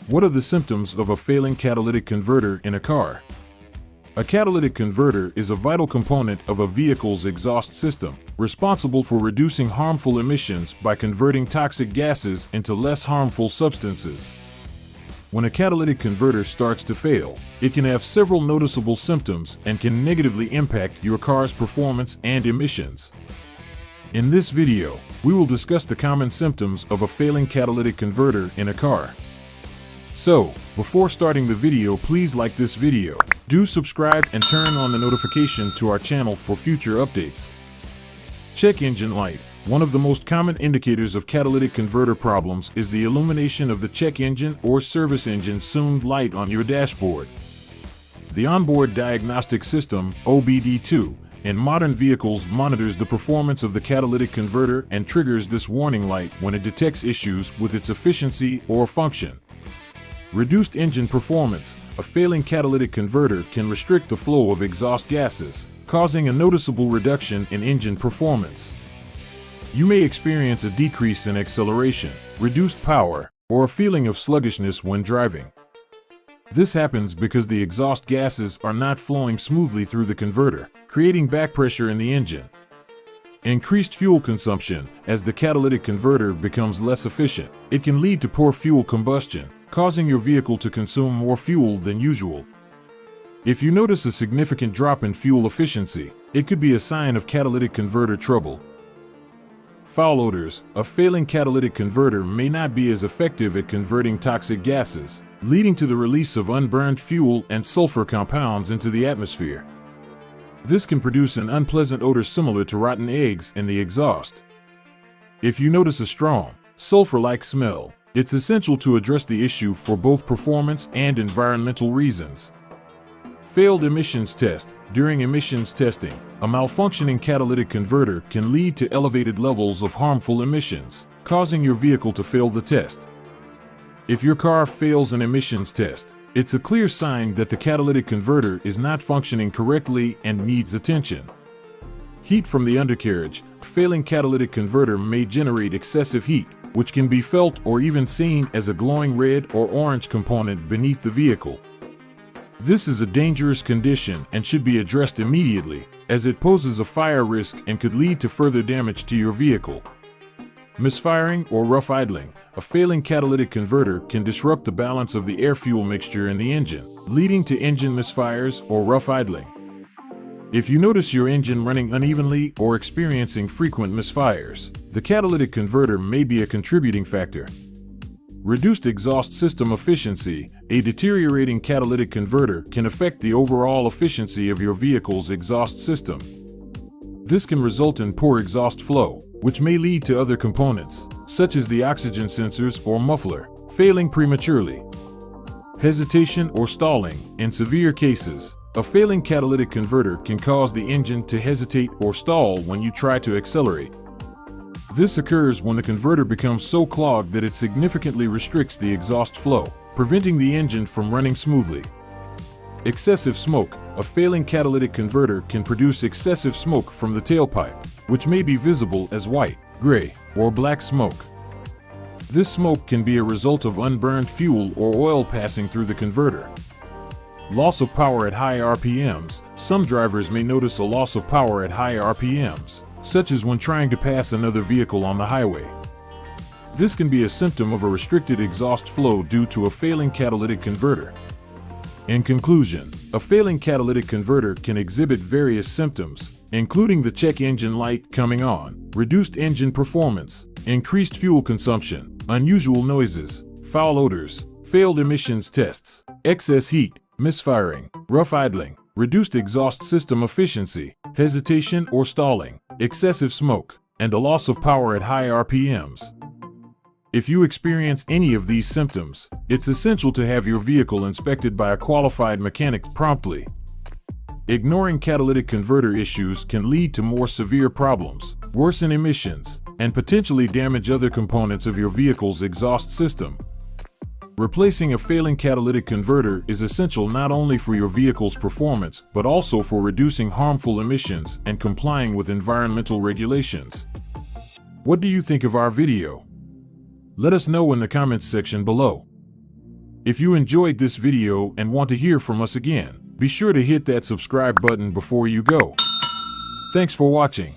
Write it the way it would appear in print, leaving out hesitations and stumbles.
What are the symptoms of a failing catalytic converter in a car? A catalytic converter is a vital component of a vehicle's exhaust system, responsible for reducing harmful emissions by converting toxic gases into less harmful substances. When a catalytic converter starts to fail, it can have several noticeable symptoms and can negatively impact your car's performance and emissions. In this video, we will discuss the common symptoms of a failing catalytic converter in a car. So, before starting the video, please like this video, do subscribe and turn on the notification to our channel for future updates. Check engine light. One of the most common indicators of catalytic converter problems is the illumination of the check engine or service engine sound light on your dashboard. The Onboard Diagnostic System, OBD2, in modern vehicles monitors the performance of the catalytic converter and triggers this warning light when it detects issues with its efficiency or function. Reduced engine performance. A failing catalytic converter can restrict the flow of exhaust gases, causing a noticeable reduction in engine performance. You may experience a decrease in acceleration, reduced power, or a feeling of sluggishness when driving. This happens because the exhaust gases are not flowing smoothly through the converter, creating back pressure in the engine. Increased fuel consumption. As the catalytic converter becomes less efficient, it can lead to poor fuel combustion, causing your vehicle to consume more fuel than usual. If you notice a significant drop in fuel efficiency, it could be a sign of catalytic converter trouble. Foul odors. A failing catalytic converter may not be as effective at converting toxic gases, leading to the release of unburned fuel and sulfur compounds into the atmosphere. This can produce an unpleasant odor similar to rotten eggs in the exhaust. If you notice a strong, sulfur-like smell, it's essential to address the issue for both performance and environmental reasons. Failed emissions test. During emissions testing, a malfunctioning catalytic converter can lead to elevated levels of harmful emissions, causing your vehicle to fail the test. If your car fails an emissions test, it's a clear sign that the catalytic converter is not functioning correctly and needs attention. Heat from the undercarriage. A failing catalytic converter may generate excessive heat, which can be felt or even seen as a glowing red or orange component beneath the vehicle. This is a dangerous condition and should be addressed immediately, as it poses a fire risk and could lead to further damage to your vehicle. Misfiring or rough idling. A failing catalytic converter can disrupt the balance of the air-fuel mixture in the engine, leading to engine misfires or rough idling. If you notice your engine running unevenly or experiencing frequent misfires, the catalytic converter may be a contributing factor. Reduced exhaust system efficiency. A deteriorating catalytic converter can affect the overall efficiency of your vehicle's exhaust system. This can result in poor exhaust flow, which may lead to other components, such as the oxygen sensors or muffler, failing prematurely. Hesitation or stalling. In severe cases, a failing catalytic converter can cause the engine to hesitate or stall when you try to accelerate. This occurs when the converter becomes so clogged that it significantly restricts the exhaust flow, preventing the engine from running smoothly. Excessive smoke. A failing catalytic converter can produce excessive smoke from the tailpipe, which may be visible as white, gray, or black smoke. This smoke can be a result of unburned fuel or oil passing through the converter. Loss of power at high RPMs. Some drivers may notice a loss of power at high RPMs, such as when trying to pass another vehicle on the highway. This can be a symptom of a restricted exhaust flow due to a failing catalytic converter. In conclusion, a failing catalytic converter can exhibit various symptoms, including the check engine light coming on, reduced engine performance, increased fuel consumption, unusual noises, foul odors, failed emissions tests, excess heat, misfiring, rough idling, reduced exhaust system efficiency, hesitation or stalling, excessive smoke, and a loss of power at high RPMs. If you experience any of these symptoms, it's essential to have your vehicle inspected by a qualified mechanic promptly. Ignoring catalytic converter issues can lead to more severe problems, worsen emissions, and potentially damage other components of your vehicle's exhaust system. Replacing a failing catalytic converter is essential not only for your vehicle's performance, but also for reducing harmful emissions and complying with environmental regulations. What do you think of our video? Let us know in the comments section below. If you enjoyed this video and want to hear from us again, be sure to hit that subscribe button before you go. Thanks for watching.